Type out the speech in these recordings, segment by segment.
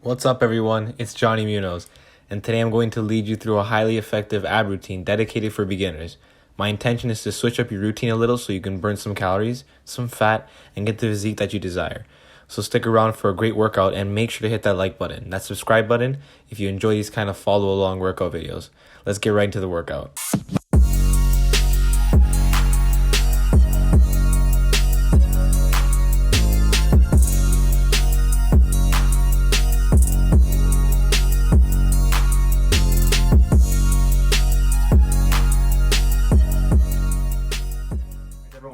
What's up everyone, it's Johnny Munoz, and today I'm going to lead you through a highly effective ab routine dedicated for beginners. My intention is to switch up your routine a little so you can burn some calories, some fat, and get the physique that you desire. So stick around for a great workout and make sure to hit that like button, that subscribe button, if you enjoy these kind of follow along workout videos. Let's get right into the workout.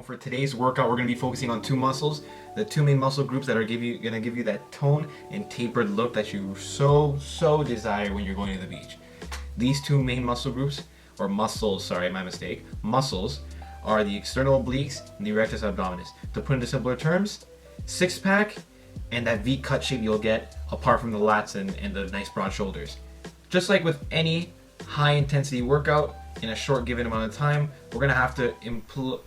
For today's workout, we're going to be focusing on two muscles, the two main muscle groups that are going to give you that tone and tapered look that you so desire when you're going to the beach. These two main muscle groups, or muscles, sorry, my mistake, muscles, are the external obliques and the rectus abdominis. To put into simpler terms, six pack and that V cut shape you'll get apart from the lats and the nice broad shoulders. Just like with any high intensity workout in a short given amount of time, we're going to have to employ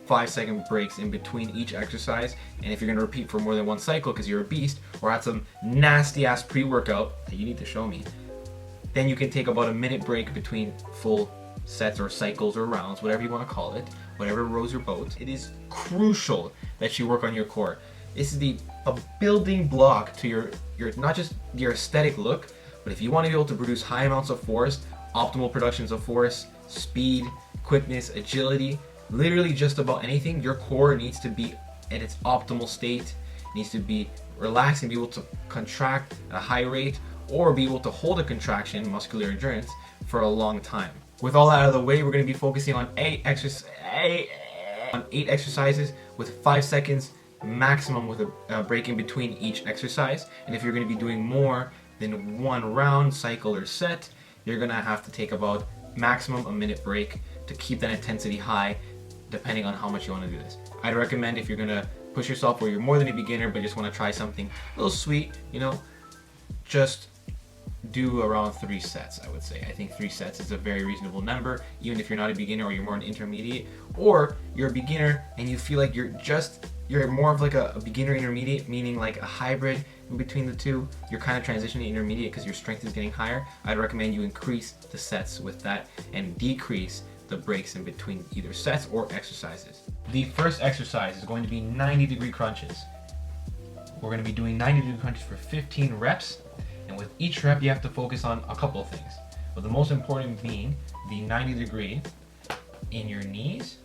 5-second breaks in between each exercise, and if you're going to repeat for more than one cycle because you're a beast or had some nasty ass pre-workout that you need to show me, then you can take about a minute break between full sets or cycles or rounds, whatever you want to call it, whatever rows your boat. It is crucial that you work on your core. This is a building block to your not just your aesthetic look, but if you want to be able to produce high amounts of force, optimal productions of force, speed, quickness, agility, literally just about anything, your core needs to be at its optimal state, needs to be relaxed and be able to contract at a high rate or be able to hold a contraction, muscular endurance, for a long time. With all that out of the way, we're going to be focusing on 8 exercises with 5 seconds maximum with a break in between each exercise. And if you're going to be doing more than one round, cycle, or set, you're going to have to take about maximum a minute break to keep that intensity high, depending on how much you want to do this. I'd recommend, if you're going to push yourself where you're more than a beginner but just want to try something a little sweet, just do around 3 sets, I would say. I think 3 sets is a very reasonable number, even if you're not a beginner or you're more an intermediate, or you're a beginner and you feel like you're more of like a beginner intermediate, meaning like a hybrid in between the two. You're kind of transitioning to intermediate because your strength is getting higher. I'd recommend you increase the sets with that and decrease the breaks in between either sets or exercises. The first exercise is going to be 90-degree crunches. We're going to be doing 90-degree crunches for 15 reps, and with each rep you have to focus on a couple of things, but the most important being the 90-degree in your knees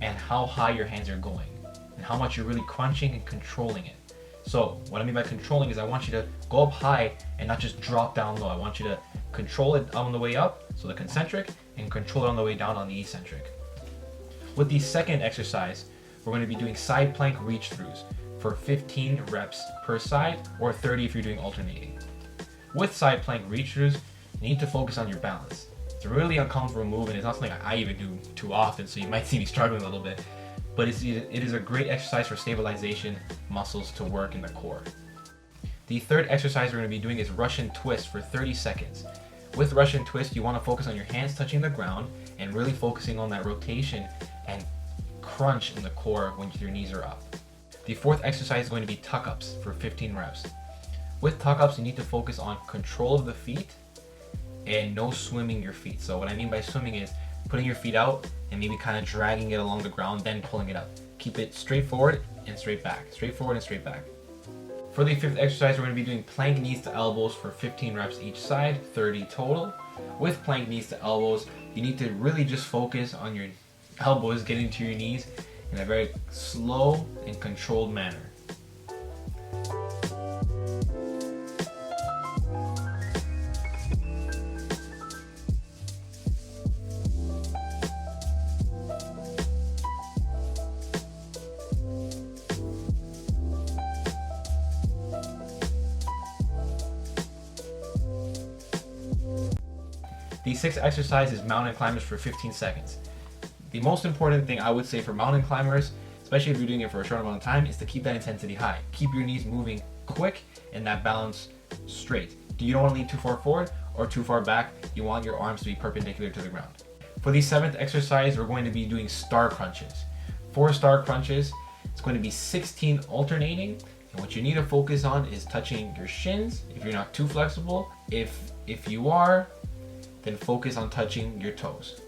and how high your hands are going and how much you're really crunching and controlling it. So what I mean by controlling is I want you to go up high and not just drop down low. I want you to control it on the way up, so the concentric, and control it on the way down on the eccentric. With the second exercise, we're going to be doing side plank reach throughs for 15 reps per side, or 30 if you're doing alternating. With side plank reach throughs, you need to focus on your balance. It's a really uncomfortable move, and it's not something I even do too often, so you might see me struggling a little bit. But it is a great exercise for stabilization muscles to work in the core. The third exercise we're going to be doing is Russian twist for 30 seconds. With Russian twist, you want to focus on your hands touching the ground and really focusing on that rotation and crunch in the core when your knees are up. The fourth exercise is going to be Tuckups for 15 reps. With Tuckups, you need to focus on control of the feet and no swimming your feet. So what I mean by swimming is putting your feet out and maybe kind of dragging it along the ground, then pulling it up. Keep it straight forward and straight back, straight forward and straight back. For the fifth exercise, we're going to be doing plank knees to elbows for 15 reps each side, 30 total. With plank knees to elbows, you need to really just focus on your elbows getting to your knees in a very slow and controlled manner. The sixth exercise is mountain climbers for 15 seconds. The most important thing I would say for mountain climbers, especially if you're doing it for a short amount of time, is to keep that intensity high. Keep your knees moving quick and that balance straight. You don't want to lean too far forward or too far back. You want your arms to be perpendicular to the ground. For the 7th exercise, we're going to be doing star crunches. 4 star crunches, it's going to be 16 alternating. And what you need to focus on is touching your shins if you're not too flexible. If you are, then focus on touching your toes.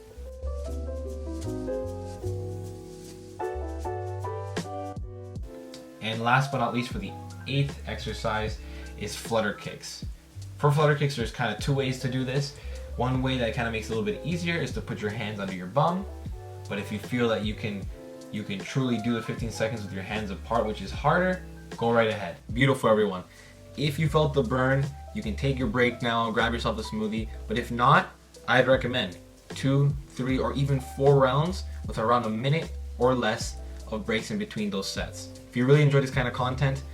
And last but not least, for the 8th exercise is Flutter Kicks. For Flutter Kicks, there's kind of 2 ways to do this. One way that kind of makes it a little bit easier is to put your hands under your bum. But if you feel that you can truly do the 15 seconds with your hands apart, which is harder, go right ahead. Beautiful, everyone. If you felt the burn, you can take your break now, grab yourself a smoothie. But if not, I'd recommend 2, 3, or even 4 rounds with around a minute or less of breaks in between those sets. If you really enjoy this kind of content,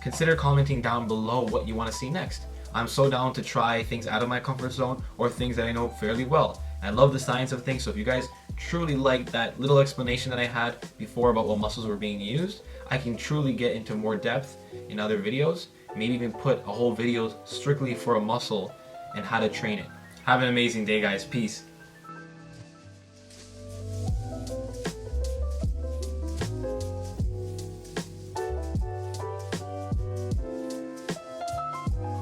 consider commenting down below what you want to see next. I'm so down to try things out of my comfort zone or things that I know fairly well. I love the science of things, so if you guys truly like that little explanation that I had before about what muscles were being used, I can truly get into more depth in other videos, maybe even put a whole video strictly for a muscle and how to train it. Have an amazing day, guys. Peace.